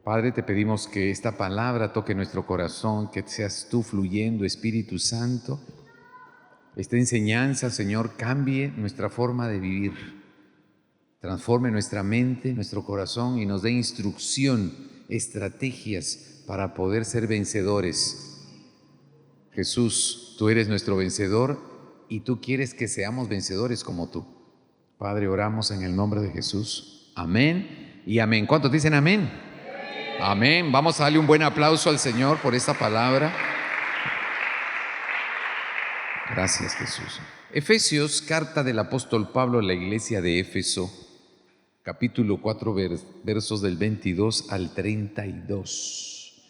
Padre, te pedimos que esta palabra toque nuestro corazón, que seas tú fluyendo, Espíritu Santo. Esta enseñanza, Señor, cambie nuestra forma de vivir, transforme nuestra mente, nuestro corazón y nos dé instrucción, estrategias para poder ser vencedores. Jesús, tú eres nuestro vencedor y tú quieres que seamos vencedores como tú. Padre, oramos en el nombre de Jesús. Amén y amén. ¿Cuántos dicen amén? Amén. Vamos a darle un buen aplauso al Señor por esta palabra. Gracias, Jesús. Efesios, carta del apóstol Pablo a la iglesia de Éfeso, capítulo 4, versos del 22 al 32.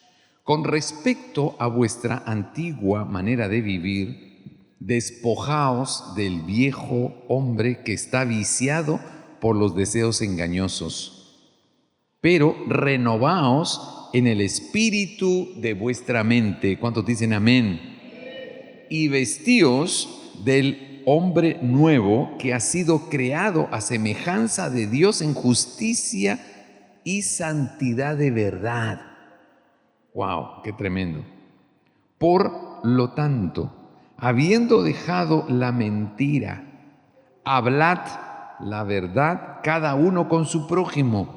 Con respecto a vuestra antigua manera de vivir, despojaos del viejo hombre que está viciado por los deseos engañosos, pero renovaos en el espíritu de vuestra mente. ¿Cuántos dicen amén? Y vestíos del hombre nuevo que ha sido creado a semejanza de Dios en justicia y santidad de verdad. ¡Wow! ¡Qué tremendo! Por lo tanto, habiendo dejado la mentira, hablad la verdad cada uno con su prójimo,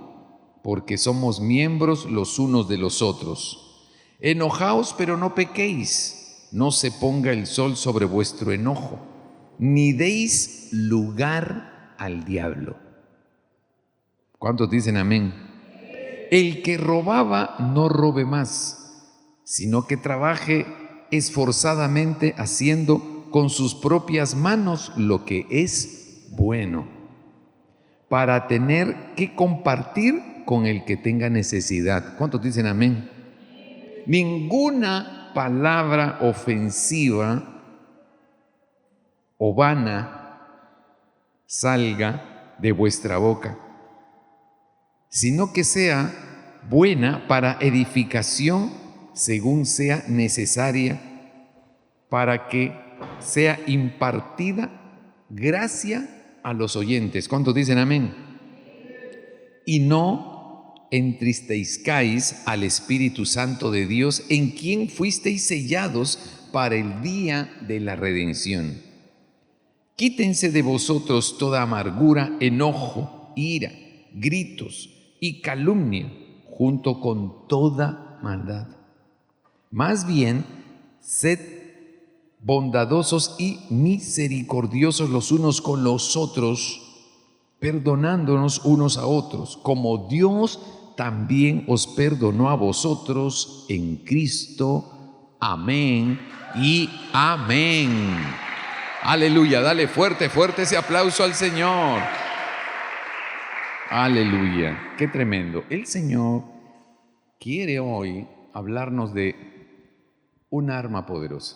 porque somos miembros los unos de los otros. Enojaos, pero no pequéis. No se ponga el sol sobre vuestro enojo, ni deis lugar al diablo. ¿Cuántos dicen amén? El que robaba no robe más, sino que trabaje esforzadamente haciendo con sus propias manos lo que es bueno, para tener que compartir con el que tenga necesidad. ¿Cuántos dicen amén? Ninguna palabra ofensiva o vana salga de vuestra boca, sino que sea buena para edificación según sea necesaria, para que sea impartida gracia a los oyentes. ¿Cuántos dicen amén? Y no entristezcáis al Espíritu Santo de Dios, en quien fuisteis sellados para el día de la redención. Quítense de vosotros toda amargura, enojo, ira, gritos y calumnia, junto con toda maldad. Más bien, sed bondadosos y misericordiosos los unos con los otros, perdonándonos unos a otros, como Dios también os perdonó a vosotros en Cristo. Amén y amén. Aleluya, dale fuerte, fuerte ese aplauso al Señor. Aleluya, qué tremendo. El Señor quiere hoy hablarnos de un arma poderosa.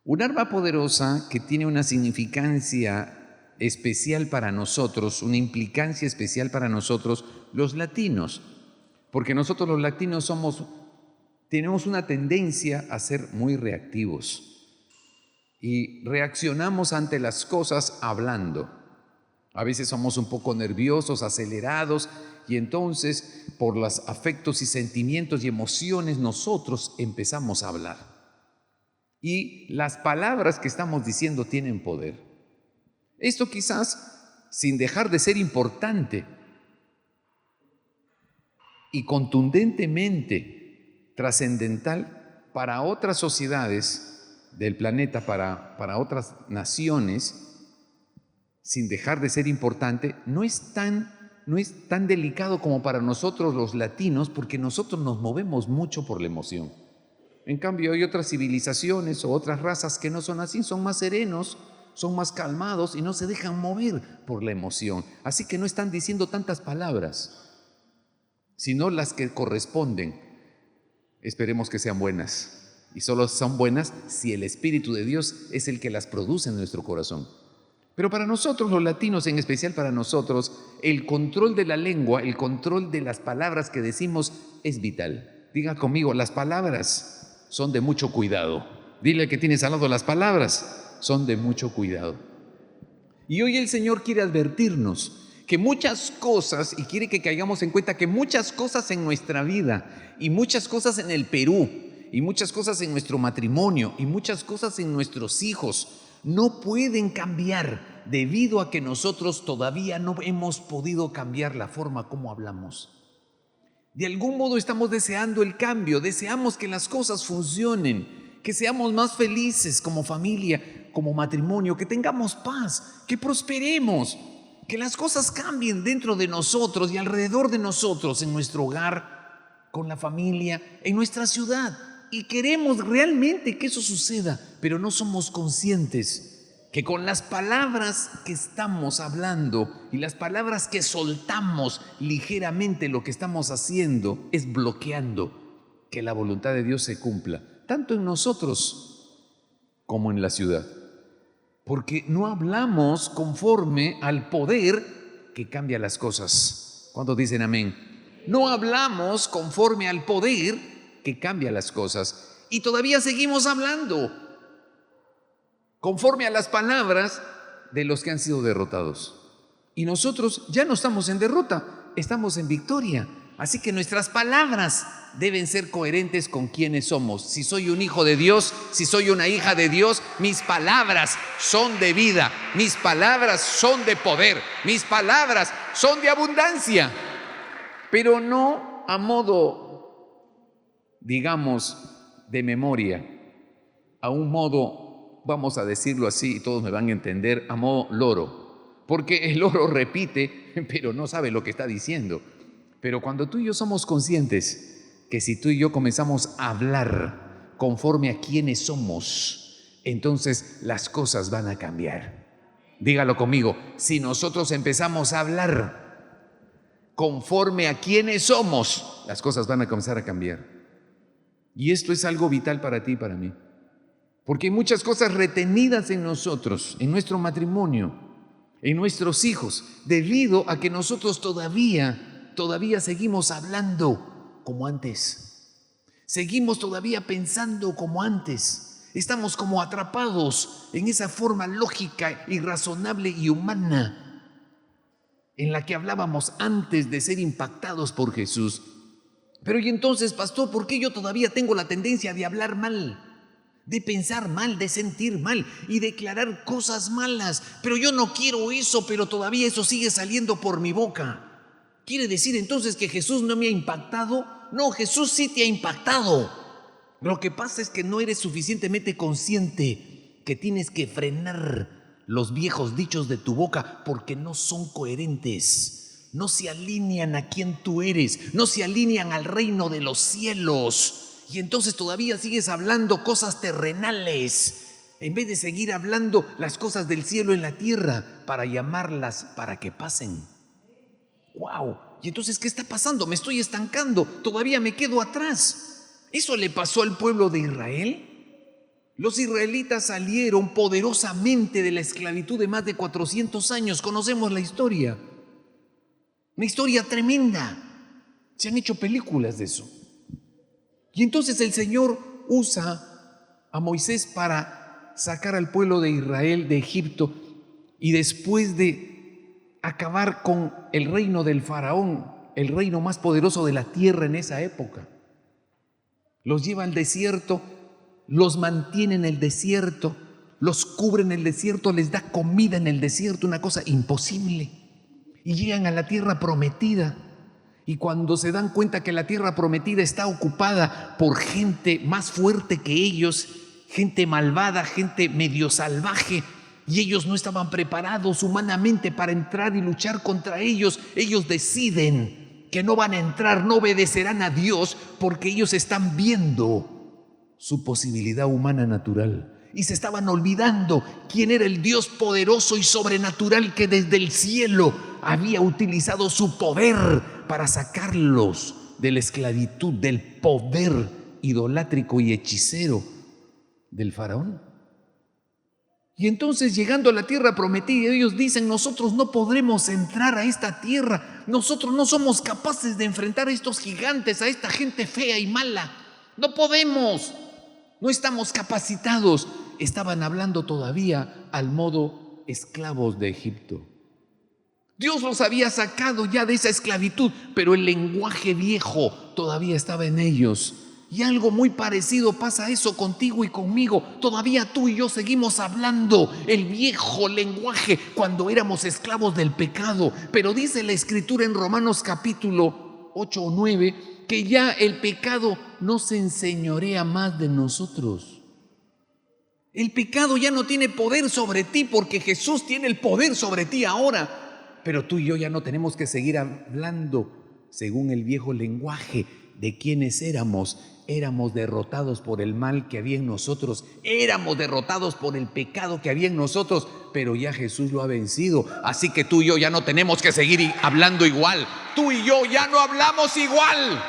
Un arma poderosa que tiene una significancia especial para nosotros, una implicancia especial para nosotros, los latinos, porque nosotros los latinos tenemos una tendencia a ser muy reactivos y reaccionamos ante las cosas hablando. A veces somos un poco nerviosos, acelerados, y entonces por los afectos y sentimientos y emociones nosotros empezamos a hablar. Y las palabras que estamos diciendo tienen poder. Esto quizás sin dejar de ser importante y contundentemente trascendental para otras sociedades del planeta, para otras naciones, sin dejar de ser importante, no es tan delicado como para nosotros los latinos, porque nosotros nos movemos mucho por la emoción. En cambio, hay otras civilizaciones o otras razas que no son así, son más serenos, son más calmados y no se dejan mover por la emoción. Así que no están diciendo tantas palabras, sino las que corresponden. Esperemos que sean buenas. Y solo son buenas si el Espíritu de Dios es el que las produce en nuestro corazón. Pero para nosotros, los latinos, en especial para nosotros, el control de la lengua, el control de las palabras que decimos es vital. Diga conmigo, las palabras son de mucho cuidado. Dile al que tienes al lado, las palabras son de mucho cuidado. Y hoy el Señor quiere advertirnos que muchas cosas, y quiere que caigamos en cuenta que muchas cosas en nuestra vida, y muchas cosas en el Perú, y muchas cosas en nuestro matrimonio, y muchas cosas en nuestros hijos, no pueden cambiar debido a que nosotros todavía no hemos podido cambiar la forma como hablamos. De algún modo estamos deseando el cambio, deseamos que las cosas funcionen, que seamos más felices como familia, como matrimonio, que tengamos paz, que prosperemos, que las cosas cambien dentro de nosotros y alrededor de nosotros, en nuestro hogar, con la familia, en nuestra ciudad. Y queremos realmente que eso suceda, pero no somos conscientes que con las palabras que estamos hablando y las palabras que soltamos ligeramente, lo que estamos haciendo es bloqueando que la voluntad de Dios se cumpla, tanto en nosotros como en la ciudad. Porque no hablamos conforme al poder que cambia las cosas. ¿Cuántos dicen amén? No hablamos conforme al poder que cambia las cosas. Y todavía seguimos hablando conforme a las palabras de los que han sido derrotados. Y nosotros ya no estamos en derrota, estamos en victoria. Así que nuestras palabras deben ser coherentes con quienes somos. Si soy un hijo de Dios, si soy una hija de Dios, mis palabras son de vida, mis palabras son de poder, mis palabras son de abundancia. Pero no a modo, digamos, de memoria, a un modo, vamos a decirlo así, y todos me van a entender, a modo loro. Porque el loro repite, pero no sabe lo que está diciendo. Pero cuando tú y yo somos conscientes que si tú y yo comenzamos a hablar conforme a quienes somos, entonces las cosas van a cambiar. Dígalo conmigo, si nosotros empezamos a hablar conforme a quienes somos, las cosas van a comenzar a cambiar. Y esto es algo vital para ti y para mí. Porque hay muchas cosas retenidas en nosotros, en nuestro matrimonio, en nuestros hijos, debido a que nosotros todavía seguimos hablando como antes. Seguimos todavía pensando como antes. Estamos como atrapados en esa forma lógica, irrazonable y humana en la que hablábamos antes de ser impactados por Jesús. Pero y entonces, pastor, ¿por qué yo todavía tengo la tendencia de hablar mal? De pensar mal, de sentir mal y declarar cosas malas. Pero yo no quiero eso, pero todavía eso sigue saliendo por mi boca. ¿Quiere decir entonces que Jesús no me ha impactado? No, Jesús sí te ha impactado. Lo que pasa es que no eres suficientemente consciente que tienes que frenar los viejos dichos de tu boca porque no son coherentes. No se alinean a quien tú eres, no se alinean al reino de los cielos. Y entonces todavía sigues hablando cosas terrenales en vez de seguir hablando las cosas del cielo en la tierra para llamarlas para que pasen. ¡Wow! Y entonces, ¿qué está pasando? Me estoy estancando, todavía me quedo atrás. ¿Eso le pasó al pueblo de Israel? Los israelitas salieron poderosamente de la esclavitud de más de 400 años. Conocemos la historia. Una historia tremenda. Se han hecho películas de eso. Y entonces el Señor usa a Moisés para sacar al pueblo de Israel de Egipto y después de acabar con el reino del faraón, el reino más poderoso de la tierra en esa época, los lleva al desierto, los mantiene en el desierto, los cubre en el desierto, les da comida en el desierto, una cosa imposible, y llegan a la tierra prometida. Y cuando se dan cuenta que la tierra prometida está ocupada por gente más fuerte que ellos, gente malvada, gente medio salvaje, y ellos no estaban preparados humanamente para entrar y luchar contra ellos, ellos deciden que no van a entrar, no obedecerán a Dios porque ellos están viendo su posibilidad humana natural. Y se estaban olvidando quién era el Dios poderoso y sobrenatural que desde el cielo había utilizado su poder para sacarlos de la esclavitud, del poder idolátrico y hechicero del faraón. Y entonces, llegando a la tierra prometida, ellos dicen: nosotros no podremos entrar a esta tierra, nosotros no somos capaces de enfrentar a estos gigantes, a esta gente fea y mala, no podemos, no estamos capacitados. Estaban hablando todavía al modo esclavos de Egipto. Dios los había sacado ya de esa esclavitud, pero el lenguaje viejo todavía estaba en ellos. Y algo muy parecido pasa eso contigo y conmigo. Todavía tú y yo seguimos hablando el viejo lenguaje cuando éramos esclavos del pecado. Pero dice la Escritura en Romanos capítulo 8 o 9 que ya el pecado no se enseñorea más de nosotros. El pecado ya no tiene poder sobre ti porque Jesús tiene el poder sobre ti ahora. Pero tú y yo ya no tenemos que seguir hablando según el viejo lenguaje de quienes éramos. Éramos derrotados por el mal que había en nosotros, éramos derrotados por el pecado que había en nosotros, pero ya Jesús lo ha vencido. Así que tú y yo ya no tenemos que seguir hablando igual. Tú y yo ya no hablamos igual.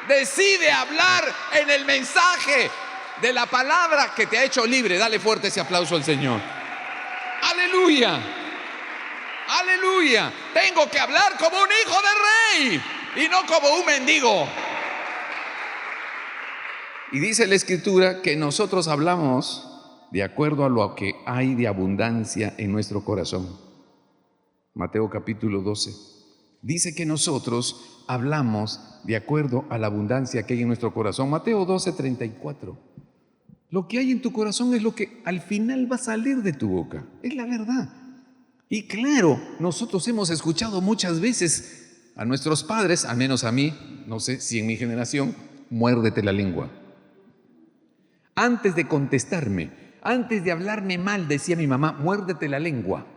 Decide hablar en el mensaje de la palabra que te ha hecho libre. Dale fuerte ese aplauso al Señor. ¡Aleluya! ¡Aleluya! Tengo que hablar como un hijo de rey y no como un mendigo. Y dice la Escritura que nosotros hablamos de acuerdo a lo que hay de abundancia en nuestro corazón. Mateo capítulo 12. Dice que nosotros hablamos de acuerdo a la abundancia que hay en nuestro corazón. Mateo 12, 34. Lo que hay en tu corazón es lo que al final va a salir de tu boca. Es la verdad. Y claro, nosotros hemos escuchado muchas veces a nuestros padres, al menos a mí, no sé si en mi generación, muérdete la lengua. Antes de contestarme, antes de hablarme mal, decía mi mamá, muérdete la lengua,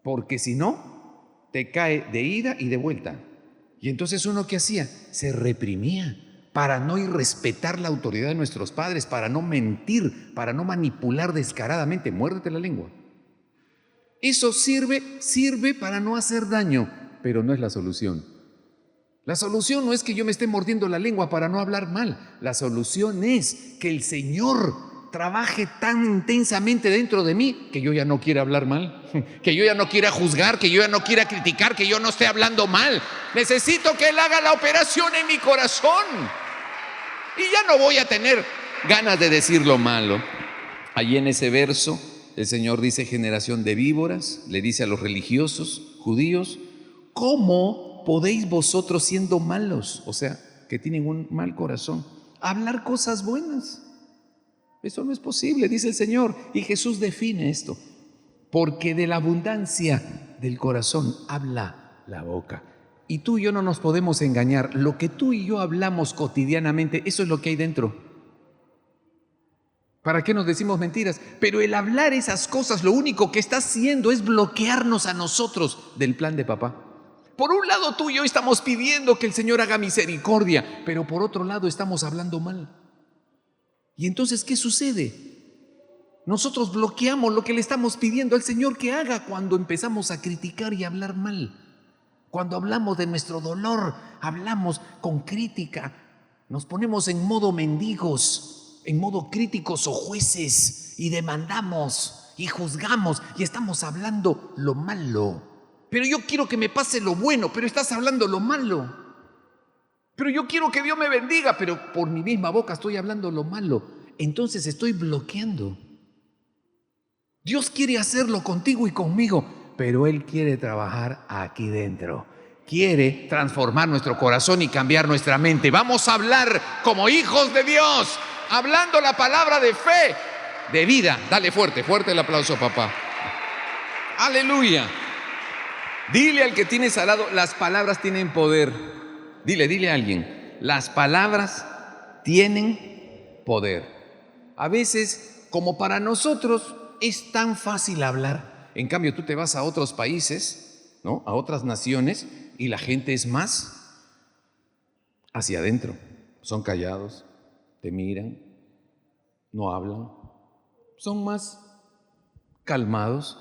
porque si no, te cae de ida y de vuelta. Y entonces uno, ¿qué hacía? Se reprimía para no irrespetar la autoridad de nuestros padres, para no mentir, para no manipular descaradamente. Muérdete la lengua. Eso sirve para no hacer daño, pero no es la solución. La solución no es que yo me esté mordiendo la lengua para no hablar mal. La solución es que el Señor trabaje tan intensamente dentro de mí que yo ya no quiera hablar mal, que yo ya no quiera juzgar, que yo ya no quiera criticar, que yo no esté hablando mal. Necesito que Él haga la operación en mi corazón y ya no voy a tener ganas de decir lo malo. Allí en ese verso el Señor dice: generación de víboras, le dice a los religiosos judíos, ¿cómo podéis vosotros, siendo malos, o sea, que tienen un mal corazón, hablar cosas buenas? Eso no es posible, dice el Señor. Y Jesús define esto: porque de la abundancia del corazón habla la boca. Y tú y yo no nos podemos engañar. Lo que tú y yo hablamos cotidianamente, eso es lo que hay dentro. ¿Para qué nos decimos mentiras? Pero el hablar esas cosas, lo único que está haciendo es bloquearnos a nosotros del plan de papá. Por un lado, tú y yo estamos pidiendo que el Señor haga misericordia, pero por otro lado estamos hablando mal. Y entonces, ¿qué sucede? Nosotros bloqueamos lo que le estamos pidiendo al Señor que haga cuando empezamos a criticar y hablar mal. Cuando hablamos de nuestro dolor, hablamos con crítica, nos ponemos en modo mendigos, en modo críticos o jueces, y demandamos y juzgamos y estamos hablando lo malo. Pero yo quiero que me pase lo bueno, pero estás hablando lo malo. Pero yo quiero que Dios me bendiga, pero por mi misma boca estoy hablando lo malo. Entonces estoy bloqueando. Dios quiere hacerlo contigo y conmigo, pero Él quiere trabajar aquí dentro. Quiere transformar nuestro corazón y cambiar nuestra mente. Vamos a hablar como hijos de Dios, hablando la palabra de fe, de vida. Dale fuerte, fuerte el aplauso, papá. Aleluya. Dile al que tienes al lado, las palabras tienen poder. Dile a alguien, las palabras tienen poder. A veces, como para nosotros, es tan fácil hablar. En cambio, tú te vas a otros países, ¿no?, a otras naciones, y la gente es más hacia adentro. Son callados, te miran, no hablan, son más calmados.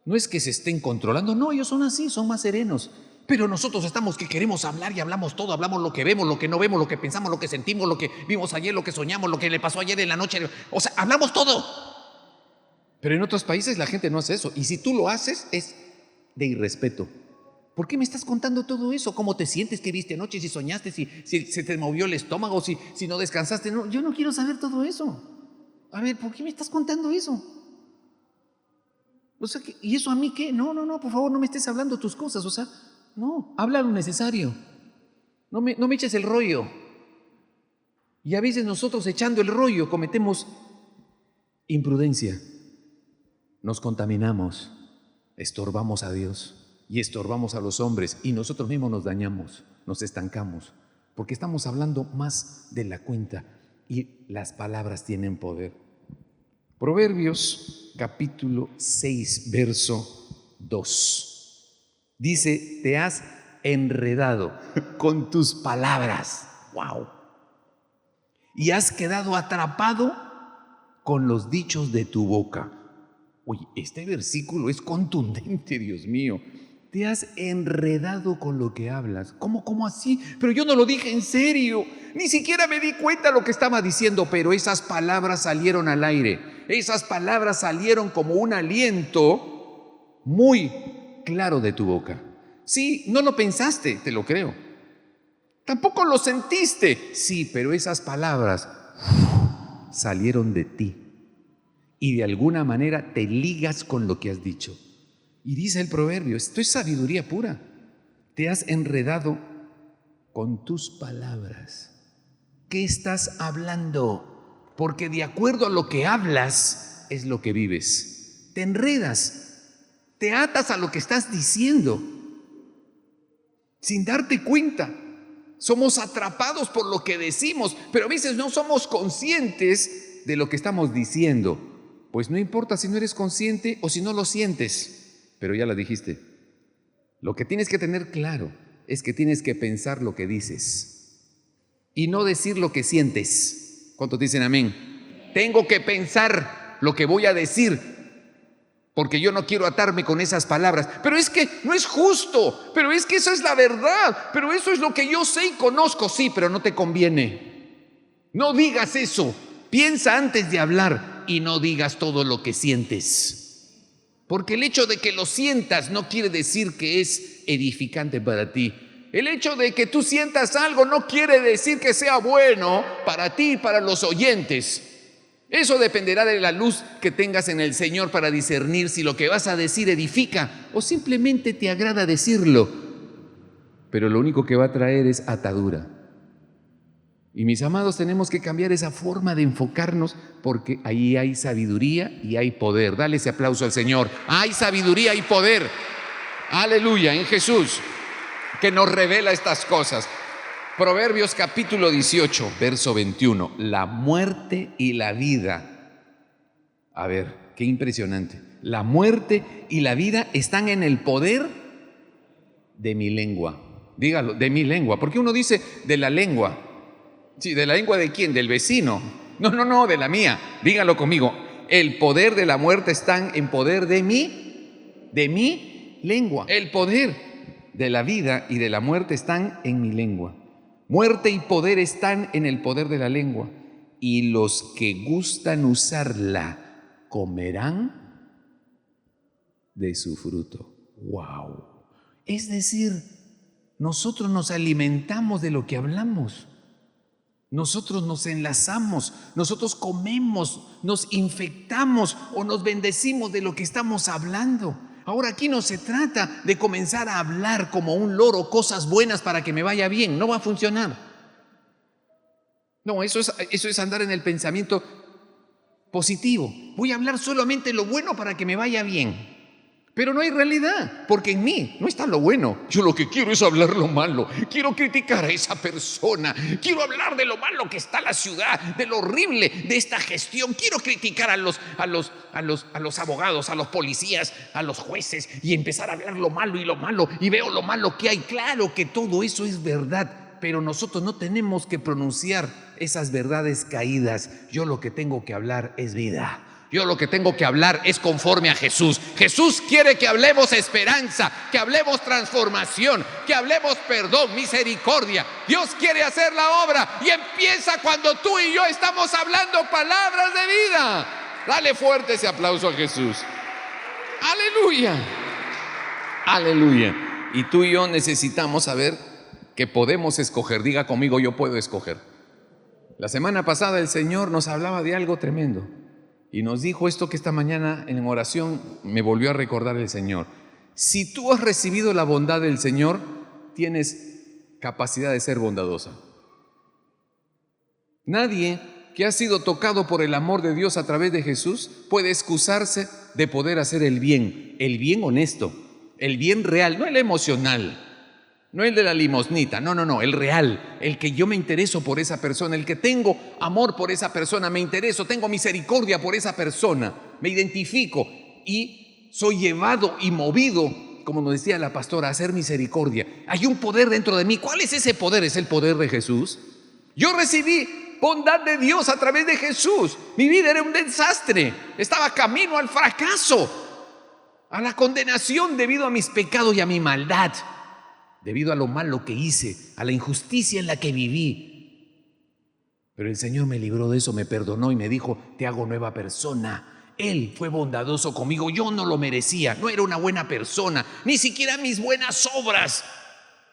No es que se estén controlando, no, ellos son así, son más serenos. Pero nosotros estamos que queremos hablar y hablamos todo, hablamos lo que vemos, lo que no vemos, lo que pensamos, lo que sentimos, lo que vimos ayer, lo que soñamos, lo que le pasó ayer en la noche. O sea, hablamos todo. Pero en otros países la gente no hace eso. Y si tú lo haces, es de irrespeto. ¿Por qué me estás contando todo eso? ¿Cómo te sientes? ¿Qué viste anoche? ¿Si soñaste? ¿Si se te movió el estómago? ¿Si no descansaste? No, yo no quiero saber todo eso. A ver, ¿por qué me estás contando eso? O sea, ¿y eso a mí qué? No, por favor, no me estés hablando tus cosas. O sea, no, habla lo necesario. No me eches el rollo. Y a veces nosotros echando el rollo cometemos imprudencia. Nos contaminamos, estorbamos a Dios y estorbamos a los hombres y nosotros mismos nos dañamos, nos estancamos, porque estamos hablando más de la cuenta y las palabras tienen poder. Proverbios capítulo 6, verso 2. Dice, te has enredado con tus palabras. ¡Wow! Y has quedado atrapado con los dichos de tu boca. Oye, este versículo es contundente, Dios mío. Te has enredado con lo que hablas. ¿Cómo así? Pero yo no lo dije en serio. Ni siquiera me di cuenta de lo que estaba diciendo, pero esas palabras salieron al aire. Esas palabras salieron como un aliento muy claro de tu boca. Sí, no lo pensaste, te lo creo. Tampoco lo sentiste. Sí, pero esas palabras salieron de ti. Y de alguna manera te ligas con lo que has dicho. Y dice el proverbio, esto es sabiduría pura. Te has enredado con tus palabras. ¿Qué estás hablando? Porque de acuerdo a lo que hablas es lo que vives. Te enredas, te atas a lo que estás diciendo sin darte cuenta. Somos atrapados por lo que decimos, pero a veces no somos conscientes de lo que estamos diciendo. Pues no importa si no eres consciente o si no lo sientes, pero ya lo dijiste. Lo que tienes que tener claro es que tienes que pensar lo que dices y no decir lo que sientes. ¿Cuántos dicen amén? Tengo que pensar lo que voy a decir porque yo no quiero atarme con esas palabras. Pero es que no es justo, pero es que esa es la verdad, pero eso es lo que yo sé y conozco. Sí, pero no te conviene. No digas eso. Piensa antes de hablar y no digas todo lo que sientes. Porque el hecho de que lo sientas no quiere decir que es edificante para ti. El hecho de que tú sientas algo no quiere decir que sea bueno para ti y para los oyentes. Eso dependerá de la luz que tengas en el Señor para discernir si lo que vas a decir edifica o simplemente te agrada decirlo. Pero lo único que va a traer es atadura. Y mis amados, tenemos que cambiar esa forma de enfocarnos porque ahí hay sabiduría y hay poder. Dale ese aplauso al Señor. Hay sabiduría y poder. Aleluya, en Jesús, que nos revela estas cosas. Proverbios capítulo 18, verso 21. La muerte y la vida. A ver, qué impresionante. La muerte y la vida están en el poder de mi lengua. Dígalo, de mi lengua. Porque uno dice de la lengua. Sí, ¿de la lengua de quién? ¿Del vecino? No, de la mía. Dígalo conmigo. El poder de la muerte está en poder de mi lengua. El poder de la vida y de la muerte están en mi lengua. Muerte y poder están en el poder de la lengua. Y los que gustan usarla comerán de su fruto. ¡Wow! Es decir, nosotros nos alimentamos de lo que hablamos. Nosotros nos enlazamos, nosotros comemos, nos infectamos o nos bendecimos de lo que estamos hablando. Ahora aquí no se trata de comenzar a hablar como un loro cosas buenas para que me vaya bien, no va a funcionar. No, eso es andar en el pensamiento positivo. Voy a hablar solamente lo bueno para que me vaya bien. Pero no hay realidad, porque en mí no está lo bueno. Yo lo que quiero es hablar lo malo. Quiero criticar a esa persona. Quiero hablar de lo malo que está la ciudad, de lo horrible de esta gestión. Quiero criticar a los abogados, a los policías, a los jueces y empezar a hablar lo malo y veo lo malo que hay. Claro que todo eso es verdad, pero nosotros no tenemos que pronunciar esas verdades caídas. Yo lo que tengo que hablar es vida. Yo lo que tengo que hablar es conforme a Jesús. Jesús quiere que hablemos esperanza, que hablemos transformación, que hablemos perdón, misericordia. Dios quiere hacer la obra y empieza cuando tú y yo estamos hablando palabras de vida. Dale fuerte ese aplauso a Jesús. Aleluya. Aleluya. Y tú y yo necesitamos saber que podemos escoger. Diga conmigo, yo puedo escoger. La semana pasada el Señor nos hablaba de algo tremendo. Y nos dijo esto que esta mañana en oración me volvió a recordar el Señor. Si tú has recibido la bondad del Señor, tienes capacidad de ser bondadosa. Nadie que ha sido tocado por el amor de Dios a través de Jesús puede excusarse de poder hacer el bien honesto, el bien real, no el emocional, no el de la limosnita, no, el real, el que yo me intereso por esa persona, el que tengo amor por esa persona, me intereso, tengo misericordia por esa persona, me identifico y soy llevado y movido, como nos decía la pastora, a hacer misericordia. Hay un poder dentro de mí. ¿Cuál es ese poder? Es el poder de Jesús. Yo recibí bondad de Dios a través de Jesús. Mi vida era un desastre, estaba camino al fracaso, a la condenación debido a mis pecados y a mi maldad, debido a lo malo que hice, a la injusticia en la que viví. Pero el Señor me libró de eso, me perdonó y me dijo: te hago nueva persona. Él fue bondadoso conmigo, yo no lo merecía, no era una buena persona, ni siquiera mis buenas obras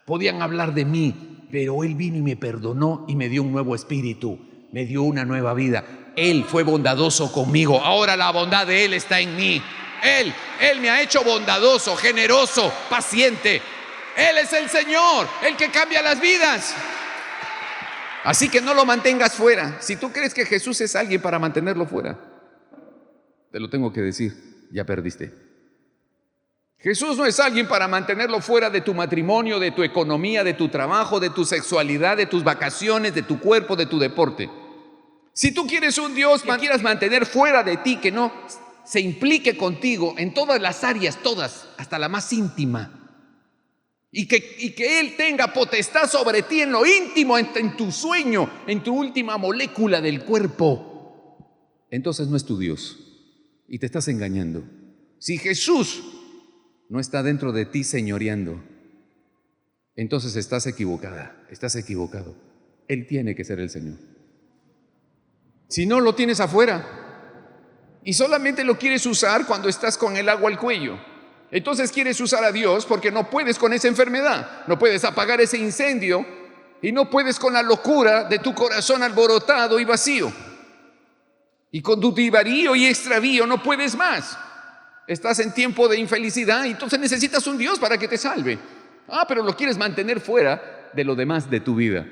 podían hablar de mí, pero Él vino y me perdonó y me dio un nuevo espíritu, me dio una nueva vida. Él fue bondadoso conmigo, ahora la bondad de Él está en mí. Él me ha hecho bondadoso, generoso, paciente. Él es el Señor, el que cambia las vidas. Así que no lo mantengas fuera. Si tú crees que Jesús es alguien para mantenerlo fuera, te lo tengo que decir, ya perdiste. Jesús no es alguien para mantenerlo fuera de tu matrimonio, de tu economía, de tu trabajo, de tu sexualidad, de tus vacaciones, de tu cuerpo, de tu deporte. Si tú quieres un Dios que quieras mantener fuera de ti, que no se implique contigo en todas las áreas, todas, hasta la más íntima, y que Él tenga potestad sobre ti en lo íntimo, en tu sueño, en tu última molécula del cuerpo, entonces no es tu Dios y te estás engañando. Si Jesús no está dentro de ti señoreando, entonces estás equivocada, estás equivocado. Él tiene que ser el Señor. Si no, lo tienes afuera y solamente lo quieres usar cuando estás con el agua al cuello. Entonces quieres usar a Dios porque no puedes con esa enfermedad, no puedes apagar ese incendio y no puedes con la locura de tu corazón alborotado y vacío. Y con tu divarío y extravío no puedes más. Estás en tiempo de infelicidad y entonces necesitas un Dios para que te salve. Pero lo quieres mantener fuera de lo demás de tu vida.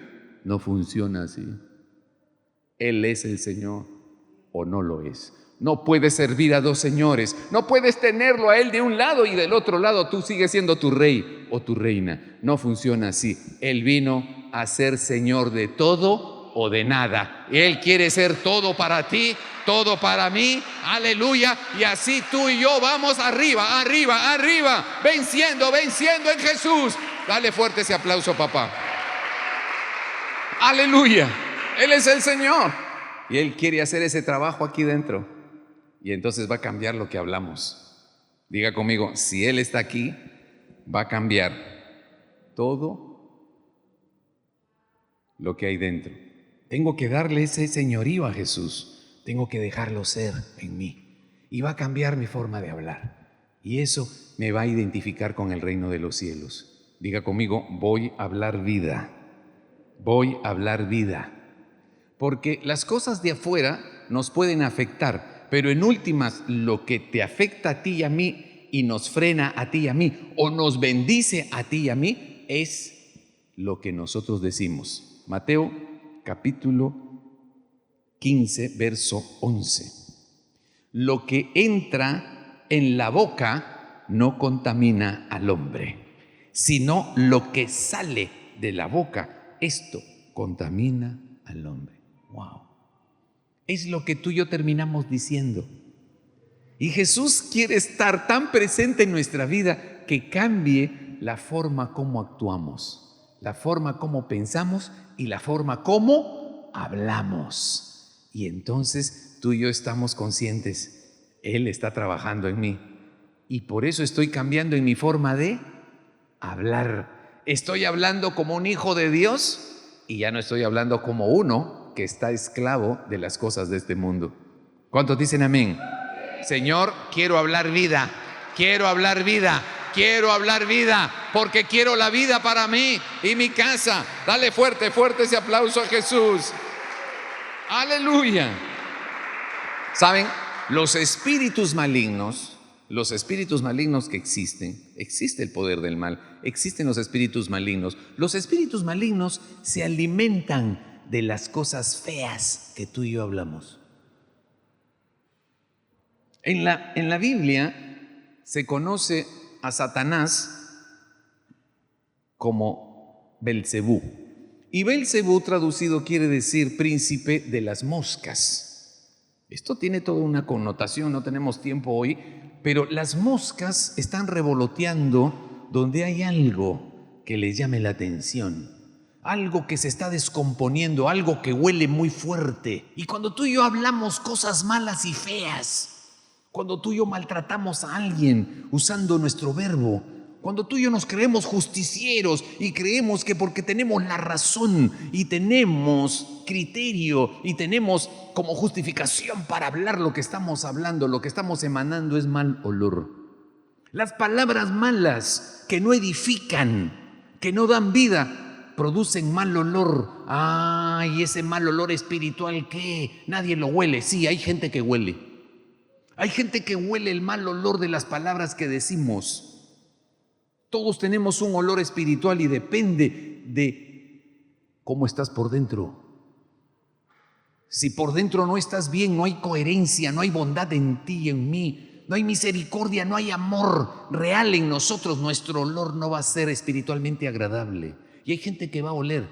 No funciona así. Él es el Señor o no lo es. No puedes servir a dos señores. No puedes tenerlo a Él de un lado y del otro lado tú sigues siendo tu rey o tu reina. No funciona así. Él vino a ser Señor de todo o de nada. Él quiere ser todo para ti, todo para mí. Aleluya. Y así tú y yo vamos arriba, arriba, arriba, venciendo, venciendo en Jesús. Dale fuerte ese aplauso, papá. Aleluya. Él es el Señor y Él quiere hacer ese trabajo aquí dentro. Y entonces va a cambiar lo que hablamos. Diga conmigo, si Él está aquí, va a cambiar todo lo que hay dentro. Tengo que darle ese señorío a Jesús. Tengo que dejarlo ser en mí. Y va a cambiar mi forma de hablar. Y eso me va a identificar con el reino de los cielos. Diga conmigo, voy a hablar vida. Voy a hablar vida. Porque las cosas de afuera nos pueden afectar, pero en últimas lo que te afecta a ti y a mí y nos frena a ti y a mí o nos bendice a ti y a mí es lo que nosotros decimos. Mateo capítulo 15, verso 11. Lo que entra en la boca no contamina al hombre, sino lo que sale de la boca, esto contamina al hombre. Wow. Es lo que tú y yo terminamos diciendo. Y Jesús quiere estar tan presente en nuestra vida que cambie la forma como actuamos, la forma como pensamos y la forma como hablamos. Y entonces tú y yo estamos conscientes, Él está trabajando en mí. Y por eso estoy cambiando en mi forma de hablar. Estoy hablando como un hijo de Dios y ya no estoy hablando como uno que está esclavo de las cosas de este mundo. ¿Cuántos dicen amén? Señor, quiero hablar vida, quiero hablar vida, quiero hablar vida, porque quiero la vida para mí y mi casa. Dale fuerte, fuerte ese aplauso a Jesús. Aleluya. ¿Saben? Los espíritus malignos que existe el poder del mal, existen los espíritus malignos. Los espíritus malignos se alimentan de las cosas feas que tú y yo hablamos. En la Biblia se conoce a Satanás como Belcebú. Y Belcebú traducido quiere decir príncipe de las moscas. Esto tiene toda una connotación, no tenemos tiempo hoy, pero las moscas están revoloteando donde hay algo que les llame la atención, algo que se está descomponiendo, algo que huele muy fuerte. Y cuando tú y yo hablamos cosas malas y feas, cuando tú y yo maltratamos a alguien usando nuestro verbo, cuando tú y yo nos creemos justicieros y creemos que porque tenemos la razón y tenemos criterio y tenemos como justificación para hablar lo que estamos hablando, lo que estamos emanando es mal olor. Las palabras malas que no edifican, que no dan vida, producen mal olor. ¡Ay, ese mal olor espiritual! ¿Qué? Nadie lo huele. Sí, hay gente que huele. Hay gente que huele el mal olor de las palabras que decimos. Todos tenemos un olor espiritual y depende de cómo estás por dentro. Si por dentro no estás bien, no hay coherencia, no hay bondad en ti y en mí, no hay misericordia, no hay amor real en nosotros, nuestro olor no va a ser espiritualmente agradable. Y hay gente que va a oler.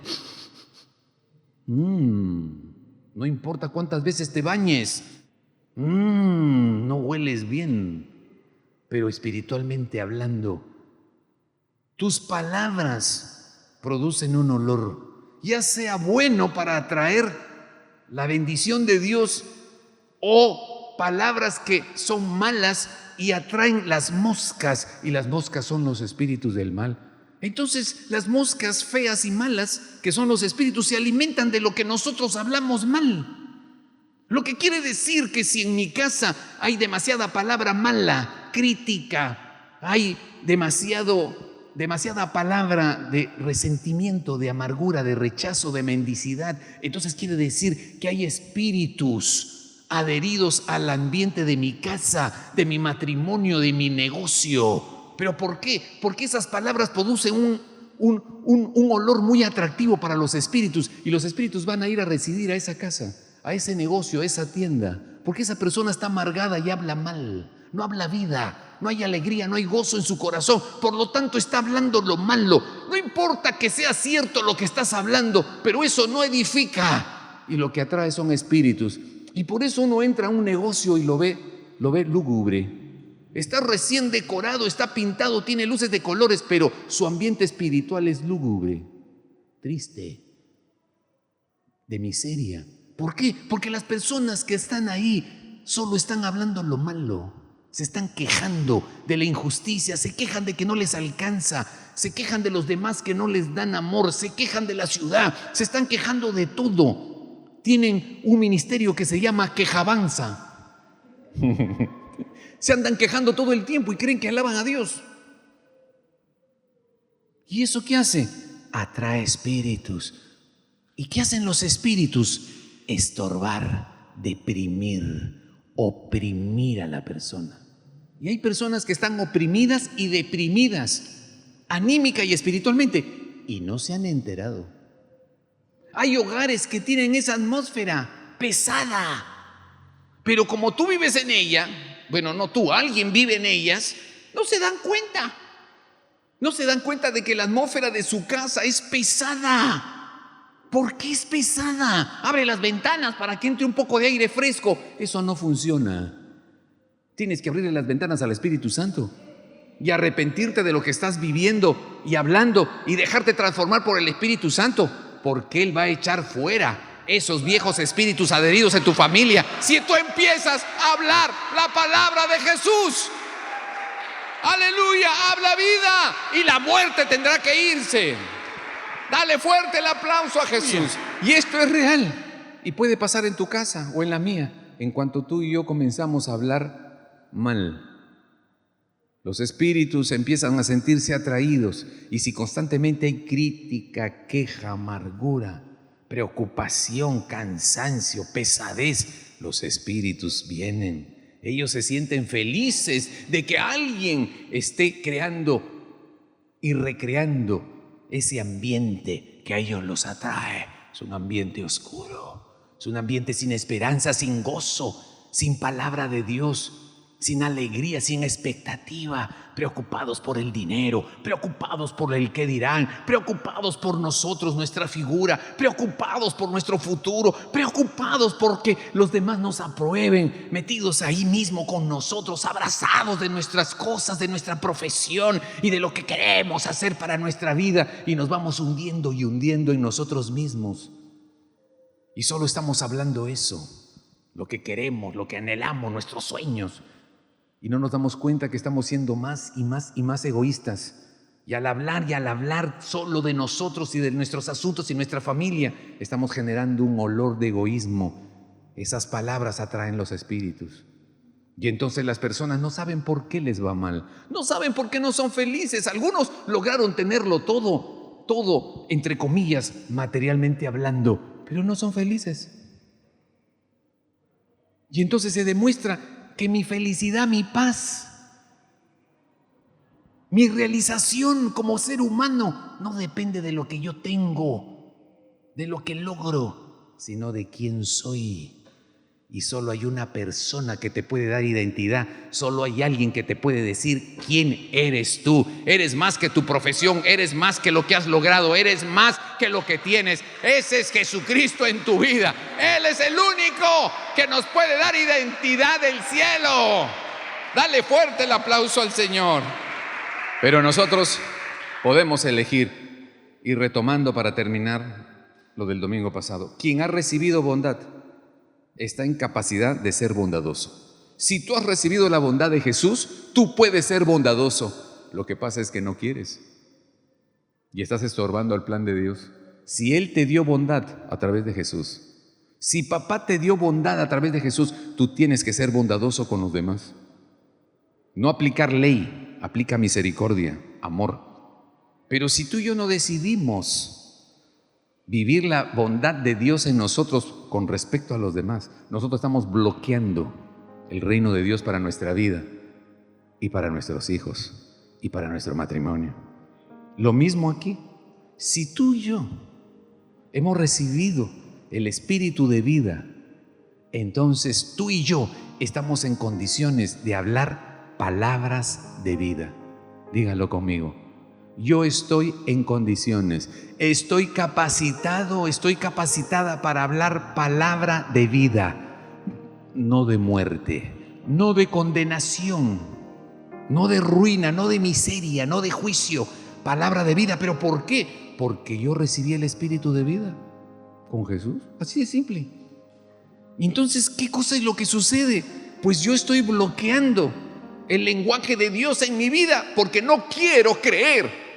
No importa cuántas veces te bañes, no hueles bien, pero espiritualmente hablando, tus palabras producen un olor, ya sea bueno para atraer la bendición de Dios o palabras que son malas y atraen las moscas, y las moscas son los espíritus del mal. Entonces las moscas feas y malas, que son los espíritus, se alimentan de lo que nosotros hablamos mal. Lo que quiere decir que si en mi casa hay demasiada palabra mala, crítica, hay demasiada palabra de resentimiento, de amargura, de rechazo, de mendicidad, entonces quiere decir que hay espíritus adheridos al ambiente de mi casa, de mi matrimonio, de mi negocio. ¿Pero por qué? Porque esas palabras producen un olor muy atractivo para los espíritus, y los espíritus van a ir a residir a esa casa, a ese negocio, a esa tienda, porque esa persona está amargada y habla mal, no habla vida, no hay alegría, no hay gozo en su corazón, por lo tanto está hablando lo malo. No importa que sea cierto lo que estás hablando, pero eso no edifica, y lo que atrae son espíritus. Y por eso uno entra a un negocio y lo ve lúgubre. Está recién decorado, está pintado, tiene luces de colores, pero su ambiente espiritual es lúgubre, triste, de miseria. ¿Por qué? Porque las personas que están ahí solo están hablando lo malo, se están quejando de la injusticia, se quejan de que no les alcanza, se quejan de los demás que no les dan amor, se quejan de la ciudad, se están quejando de todo. Tienen un ministerio que se llama quejabanza. Se andan quejando todo el tiempo y creen que alaban a Dios. ¿Y eso qué hace? Atrae espíritus. ¿Y qué hacen los espíritus? Estorbar, deprimir, oprimir a la persona. Y hay personas que están oprimidas y deprimidas, anímica y espiritualmente, y no se han enterado. Hay hogares que tienen esa atmósfera pesada, pero como tú vives en ella, bueno, no tú, alguien vive en ellas, no se dan cuenta. No se dan cuenta de que la atmósfera de su casa es pesada. ¿Por qué es pesada? Abre las ventanas para que entre un poco de aire fresco. Eso no funciona. Tienes que abrirle las ventanas al Espíritu Santo y arrepentirte de lo que estás viviendo y hablando y dejarte transformar por el Espíritu Santo, porque Él va a echar fuera esos viejos espíritus adheridos en tu familia si tú empiezas a hablar la palabra de Jesús. Aleluya, habla vida y la muerte tendrá que irse. Dale fuerte el aplauso a Jesús. Y esto es real y puede pasar en tu casa o en la mía. En cuanto tú y yo comenzamos a hablar mal, los espíritus empiezan a sentirse atraídos, y si constantemente hay crítica, queja, amargura, preocupación, cansancio, pesadez, los espíritus vienen Ellos se sienten felices de que alguien esté creando y recreando ese ambiente que a ellos los atrae. Es un ambiente oscuro, es un ambiente sin esperanza, sin gozo, sin palabra de Dios, sin alegría, sin expectativa, preocupados por el dinero, preocupados por el qué dirán, preocupados por nosotros, nuestra figura, preocupados por nuestro futuro, preocupados porque los demás nos aprueben, metidos ahí mismo con nosotros, abrazados de nuestras cosas, de nuestra profesión y de lo que queremos hacer para nuestra vida, y nos vamos hundiendo y hundiendo en nosotros mismos. Y solo estamos hablando eso, lo que queremos, lo que anhelamos, nuestros sueños. Y no nos damos cuenta que estamos siendo más y más y más egoístas. Y al hablar solo de nosotros y de nuestros asuntos y nuestra familia, estamos generando un olor de egoísmo. Esas palabras atraen los espíritus. Y entonces las personas no saben por qué les va mal. No saben por qué no son felices. Algunos lograron tenerlo todo, entre comillas, materialmente hablando, pero no son felices. Y entonces se demuestra que mi felicidad, mi paz, mi realización como ser humano no depende de lo que yo tengo, de lo que logro, sino de quién soy. Y solo hay una persona que te puede dar identidad, solo hay alguien que te puede decir quién eres tú. Eres más que tu profesión, eres más que lo que has logrado, eres más que lo que tienes. Ese es Jesucristo en tu vida. Él es el único que nos puede dar identidad del cielo. Dale fuerte el aplauso al Señor. Pero nosotros podemos elegir, y retomando para terminar lo del domingo pasado, quien ha recibido bondad está en capacidad de ser bondadoso. Si tú has recibido la bondad de Jesús, tú puedes ser bondadoso. Lo que pasa es que no quieres y estás estorbando al plan de Dios. Si Él te dio bondad a través de Jesús, si papá te dio bondad a través de Jesús, tú tienes que ser bondadoso con los demás. No aplicar ley, aplica misericordia, amor. Pero si tú y yo no decidimos vivir la bondad de Dios en nosotros con respecto a los demás, nosotros estamos bloqueando el reino de Dios para nuestra vida y para nuestros hijos y para nuestro matrimonio. Lo mismo aquí. Si tú y yo hemos recibido el espíritu de vida, entonces tú y yo estamos en condiciones de hablar palabras de vida. Dígalo conmigo. Yo estoy en condiciones, estoy capacitado, estoy capacitada para hablar palabra de vida, no de muerte, no de condenación, no de ruina, no de miseria, no de juicio, palabra de vida. ¿Pero por qué? Porque yo recibí el espíritu de vida con Jesús, así de simple. Entonces, ¿qué cosa es lo que sucede? Pues yo estoy bloqueando el lenguaje de Dios en mi vida porque no quiero creer.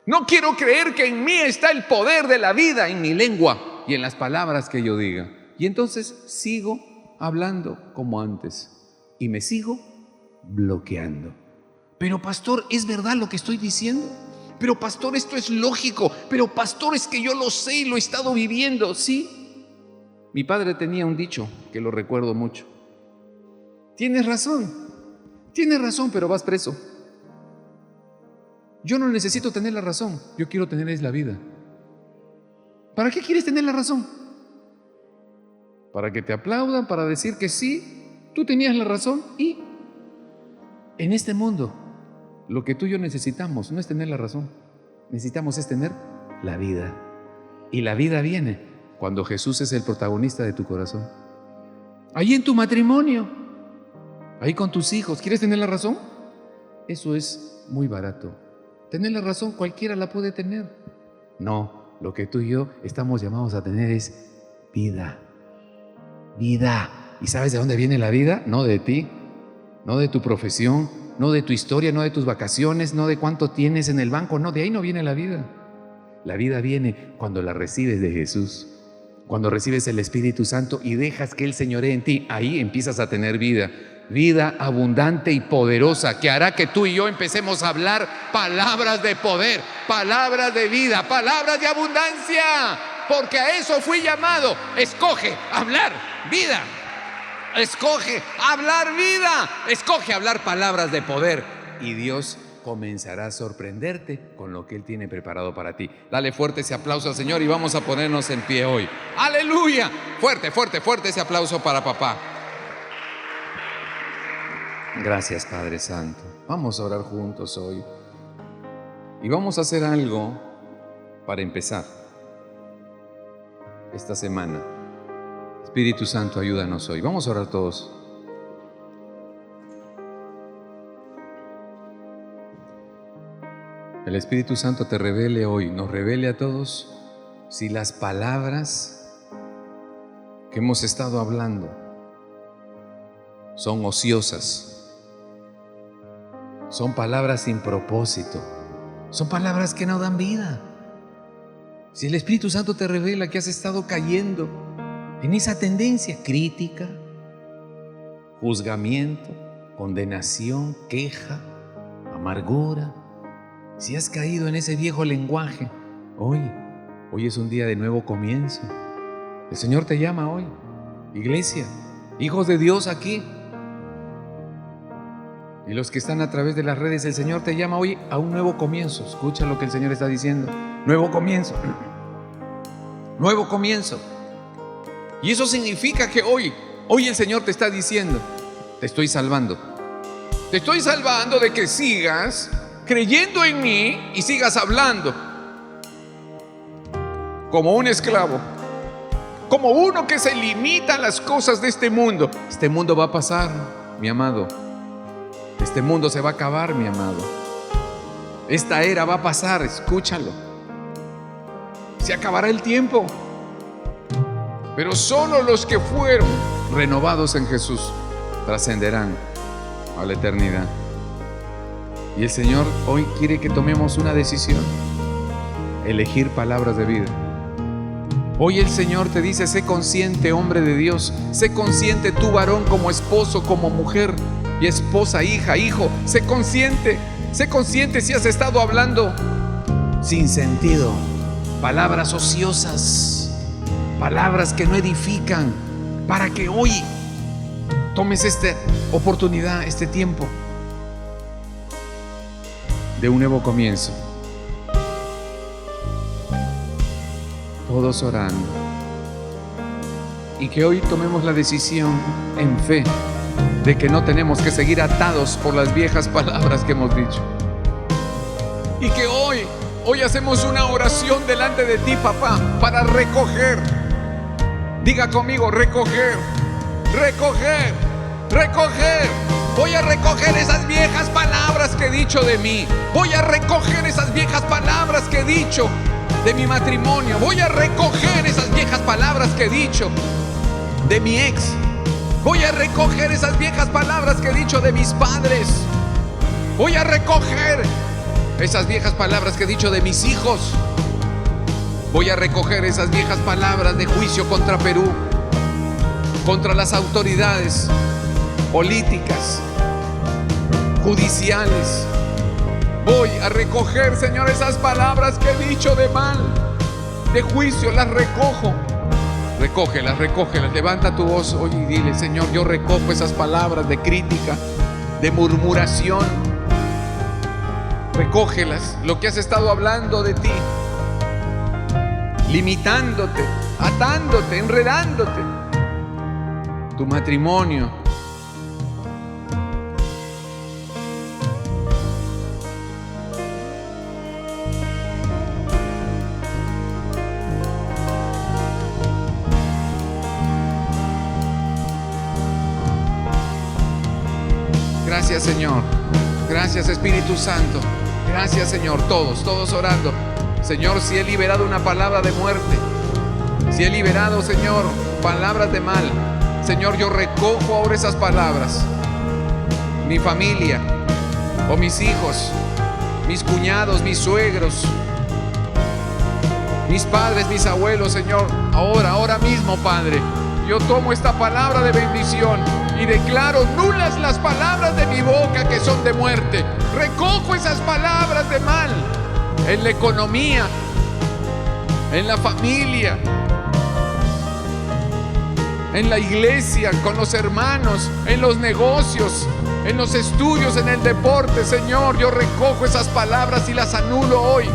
No quiero creer que en mí está el poder de la vida, en mi lengua y en las palabras que yo diga. Y entonces sigo hablando como antes y me sigo bloqueando. Pero pastor, ¿es verdad lo que estoy diciendo? Pero pastor, esto es lógico. Pero pastor, es que yo lo sé y lo he estado viviendo. Sí, mi padre tenía un dicho que lo recuerdo mucho. Tienes razón, pero vas preso. Yo no necesito tener la razón, yo quiero tener es la vida. ¿Para qué quieres tener la razón? Para que te aplaudan, para decir que sí, tú tenías la razón. Y en este mundo, lo que tú y yo necesitamos no es tener la razón, necesitamos es tener la vida. Y la vida viene cuando Jesús es el protagonista de tu corazón. Ahí en tu matrimonio, ahí con tus hijos, ¿quieres tener la razón? Eso es muy barato. Tener la razón cualquiera la puede tener. No, lo que tú y yo estamos llamados a tener es vida. Vida. ¿Y sabes de dónde viene la vida? No de ti, no de tu profesión, no de tu historia, no de tus vacaciones, no de cuánto tienes en el banco. No, de ahí no viene la vida. La vida viene cuando la recibes de Jesús. Cuando recibes el Espíritu Santo y dejas que Él señoree en ti, ahí empiezas a tener vida. Vida abundante y poderosa que hará que tú y yo empecemos a hablar palabras de poder, palabras de vida, palabras de abundancia, porque a eso fui llamado. Escoge hablar vida. Escoge hablar vida, escoge hablar palabras de poder y Dios comenzará a sorprenderte con lo que Él tiene preparado para ti. Dale fuerte ese aplauso al Señor y vamos a ponernos en pie hoy. ¡Aleluya! Fuerte, fuerte, fuerte ese aplauso para papá. Gracias, Padre Santo. Vamos a orar juntos hoy y vamos a hacer algo para empezar esta semana. Espíritu Santo, ayúdanos hoy. Vamos a orar todos. El Espíritu Santo te revele hoy, nos revele a todos si las palabras que hemos estado hablando son ociosas, son palabras sin propósito, son palabras que no dan vida. Si el Espíritu Santo te revela que has estado cayendo en esa tendencia crítica, juzgamiento, condenación, queja, amargura, si has caído en ese viejo lenguaje, hoy es un día de nuevo comienzo. El Señor te llama hoy, iglesia, hijos de Dios aquí. Y los que están a través de las redes, el Señor te llama hoy a un nuevo comienzo. Escucha lo que el Señor está diciendo. Nuevo comienzo. Nuevo comienzo. Y eso significa que hoy el Señor te está diciendo, te estoy salvando. Te estoy salvando de que sigas creyendo en mí y sigas hablando como un esclavo, como uno que se limita a las cosas de este mundo. Este mundo va a pasar, mi amado. Este mundo se va a acabar, mi amado. Esta era va a pasar, escúchalo. Se acabará el tiempo. Pero solo los que fueron renovados en Jesús trascenderán a la eternidad. Y el Señor hoy quiere que tomemos una decisión: elegir palabras de vida. Hoy el Señor te dice: sé consciente, hombre de Dios. Sé consciente tú, varón, como esposo, como mujer y esposa, hija, hijo. Sé consciente si has estado hablando sin sentido, palabras ociosas, palabras que no edifican, para que hoy tomes esta oportunidad, este tiempo de un nuevo comienzo. Todos orando. Y que hoy tomemos la decisión en fe de que no tenemos que seguir atados por las viejas palabras que hemos dicho. Y que hoy hacemos una oración delante de ti, papá, para recoger. Diga conmigo: recoger, recoger, recoger. Voy a recoger esas viejas palabras que he dicho de mí. Voy a recoger esas viejas palabras que he dicho de mi matrimonio. Voy a recoger esas viejas palabras que he dicho de mi ex. Voy a recoger esas viejas palabras que he dicho de mis padres. Voy a recoger esas viejas palabras que he dicho de mis hijos. Voy a recoger esas viejas palabras de juicio contra Perú, contra las autoridades políticas, judiciales. Voy a recoger, Señor, esas palabras que he dicho de mal, de juicio. Las recojo. Recógelas, recógelas. Levanta tu voz hoy y dile: Señor, yo recojo esas palabras de crítica, de murmuración. Recógelas, lo que has estado hablando de ti, limitándote, atándote, enredándote. Tu matrimonio, gracias, Señor. Gracias, Espíritu Santo. Gracias, Señor. Todos orando. Señor, si he liberado una palabra de muerte, si he liberado, Señor, palabras de mal, Señor, yo recojo ahora esas palabras. Mi familia o mis hijos, mis cuñados, mis suegros, mis padres, mis abuelos, Señor, ahora mismo, Padre, yo tomo esta palabra de bendición y declaro nulas las palabras de mi boca que son de muerte. Recojo esas palabras de mal en la economía, en la familia, en la iglesia, con los hermanos, en los negocios, en los estudios, en el deporte. Señor, yo recojo esas palabras y las anulo hoy.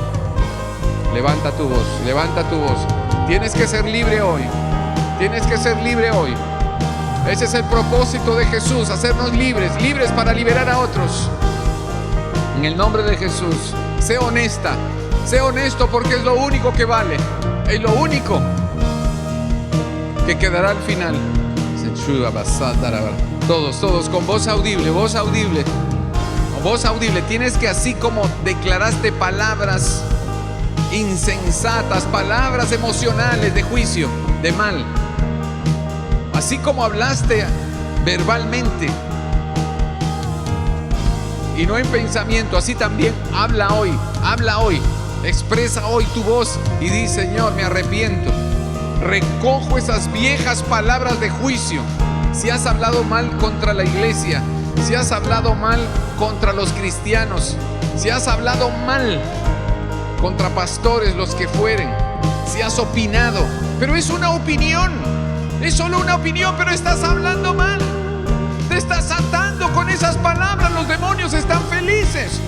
Levanta tu voz, levanta tu voz. Tienes que ser libre hoy. Tienes que ser libre hoy. Ese es el propósito de Jesús, hacernos libres, libres para liberar a otros. En el nombre de Jesús, sé honesta, sé honesto, porque es lo único que vale, es lo único que quedará al final. Todos, con voz audible, voz audible, voz audible. Tienes que, así como declaraste palabras insensatas, palabras emocionales de juicio, de mal, así como hablaste verbalmente y no en pensamiento, así también habla hoy, expresa hoy tu voz y di: Señor, me arrepiento, recojo esas viejas palabras de juicio. Si has hablado mal contra la iglesia, si has hablado mal contra los cristianos, si has hablado mal contra pastores, los que fueren, si has opinado, pero es una opinión, es solo una opinión, pero estás hablando mal, te estás atando con esas palabras. Los demonios están felices,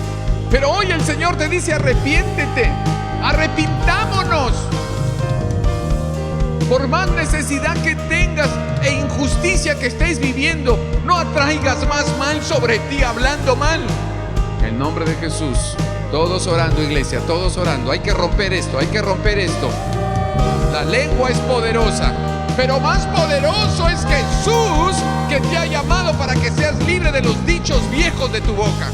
pero hoy el Señor te dice: arrepiéntete, arrepintámonos. Por más necesidad que tengas e injusticia que estés viviendo, no atraigas más mal sobre ti hablando mal. En el nombre de Jesús, todos orando, iglesia, todos orando. Hay que romper esto, hay que romper esto. La lengua es poderosa, pero más poderoso es Jesús, que te ha llamado para que seas libre de los dichos viejos de tu boca.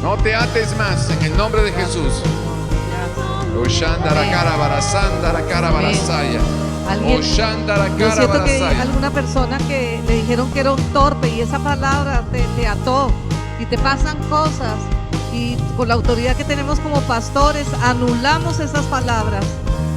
No te ates más, en el nombre de Jesús. Yo siento que hay alguna persona que le dijeron que era un torpe y esa palabra te ató y te pasan cosas, y por la autoridad que tenemos como pastores anulamos esas palabras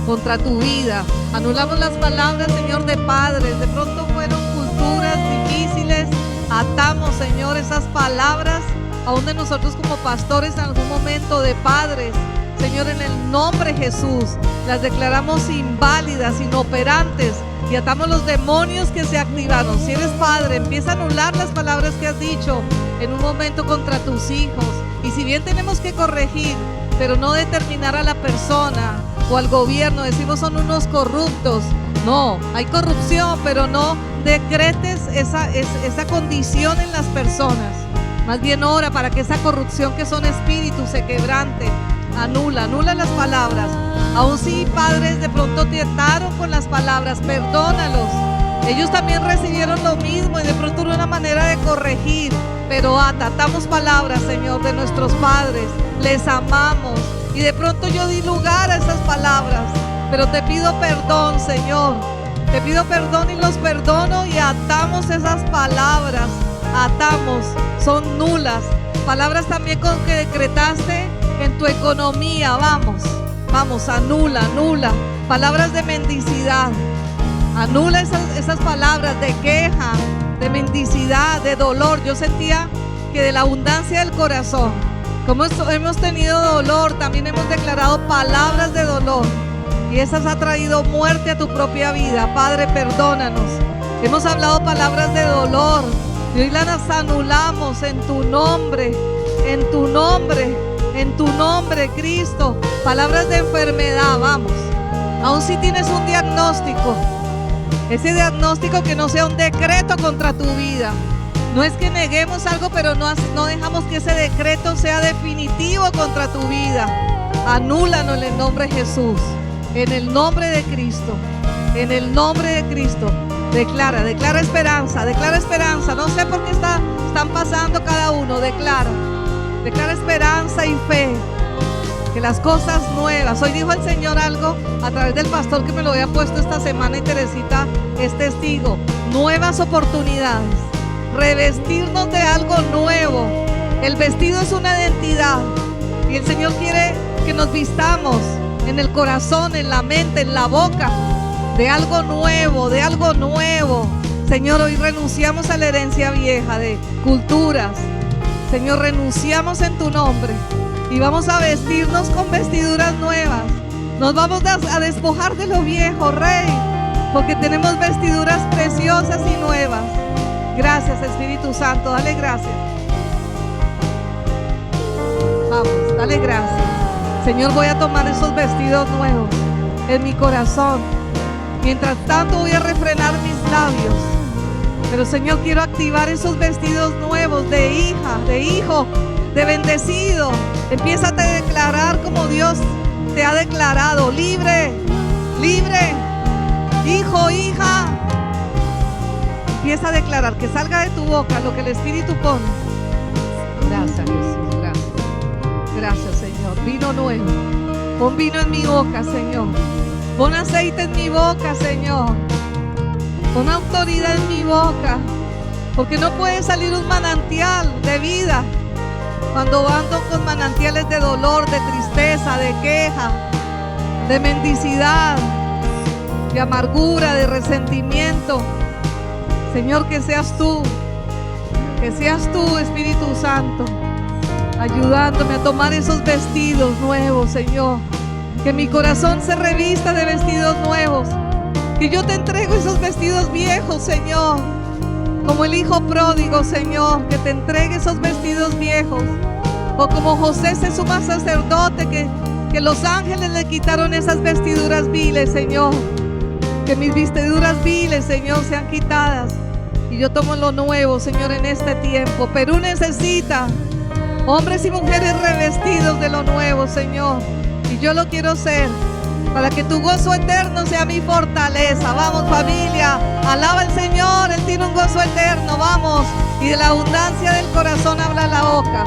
contra tu vida. Anulamos las palabras, Señor, de padres. De pronto fueron culturas difíciles. Atamos, Señor, esas palabras aún de nosotros como pastores en algún momento, de padres. Señor, en el nombre de Jesús, las declaramos inválidas, inoperantes, y atamos los demonios que se activaron. Si eres padre, empieza a anular las palabras que has dicho en un momento contra tus hijos. Y si bien tenemos que corregir, pero no determinar a la persona o al gobierno, decimos son unos corruptos. No, hay corrupción, pero no decretes esa condición en las personas. Más bien ora para que esa corrupción, que son espíritus, se quebrante. Anula las palabras. Aun si padres de pronto te ataron con las palabras, perdónalos. Ellos también recibieron lo mismo y de pronto una manera de corregir, pero atamos palabras, Señor, de nuestros padres. Les amamos y de pronto yo di lugar a esas palabras, pero te pido perdón, Señor. Te pido perdón y los perdono, y atamos esas palabras. Atamos, son nulas. Palabras también con que decretaste en tu economía. Vamos, anula. Palabras de mendicidad. Anula esas palabras de queja, de mendicidad, de dolor. Yo sentía que de la abundancia del corazón, como hemos tenido dolor, también hemos declarado palabras de dolor, y esas ha traído muerte a tu propia vida. Padre, perdónanos. Hemos hablado palabras de dolor y hoy las anulamos en tu nombre, Cristo. Palabras de enfermedad, aun si tienes un diagnóstico, ese diagnóstico que no sea un decreto contra tu vida. No es que neguemos algo, pero no dejamos que ese decreto sea definitivo contra tu vida. Anúlalo en el nombre de Jesús, en el nombre de Cristo, en el nombre de Cristo. Declara esperanza. No sé por qué están pasando cada uno. Declara esperanza y fe, que las cosas nuevas. Hoy dijo el Señor algo a través del pastor que me lo había puesto esta semana, y Teresita es testigo. Nuevas oportunidades, revestirnos de algo nuevo. El vestido es una identidad, y el Señor quiere que nos vistamos en el corazón, en la mente, en la boca, de algo nuevo. Señor, hoy renunciamos a la herencia vieja de culturas. Señor, renunciamos en tu nombre y vamos a vestirnos con vestiduras nuevas. Nos vamos a despojar de lo viejo, Rey. porque tenemos vestiduras preciosas y nuevas. Gracias, Espíritu Santo, dale gracias. Vamos, dale gracias. Señor, voy a tomar esos vestidos nuevos en mi corazón. Mientras tanto voy a refrenar mis labios. Pero Señor, quiero activar esos vestidos nuevos de hija, de hijo, de bendecido. Empiézate a declarar como Dios te ha declarado. Libre, libre, hijo, hija. Empieza a declarar, que salga de tu boca lo que el Espíritu pone. Gracias, Jesús, gracias. Gracias, Señor. Vino nuevo. Pon vino en mi boca, Señor. Pon aceite en mi boca, Señor. Pon autoridad en mi boca. Porque no puede salir un manantial de vida cuando ando con manantiales de dolor, de tristeza, de queja, de mendicidad, de amargura, de resentimiento. Señor, que seas tú, Espíritu Santo, ayudándome a tomar esos vestidos nuevos, Señor. Que mi corazón se revista de vestidos nuevos. Que yo te entrego esos vestidos viejos, Señor. Como el hijo pródigo, Señor, que te entregue esos vestidos viejos. O como José, ese sumo sacerdote, que los ángeles le quitaron esas vestiduras viles, Señor. Que mis vestiduras viles, Señor, sean quitadas. Y yo tomo lo nuevo, Señor, en este tiempo. Perú necesita hombres y mujeres revestidos de lo nuevo, Señor. Y yo lo quiero ser, para que tu gozo eterno sea mi fortaleza. Vamos, familia, alaba al Señor, Él tiene un gozo eterno. Vamos, y de la abundancia del corazón habla la boca.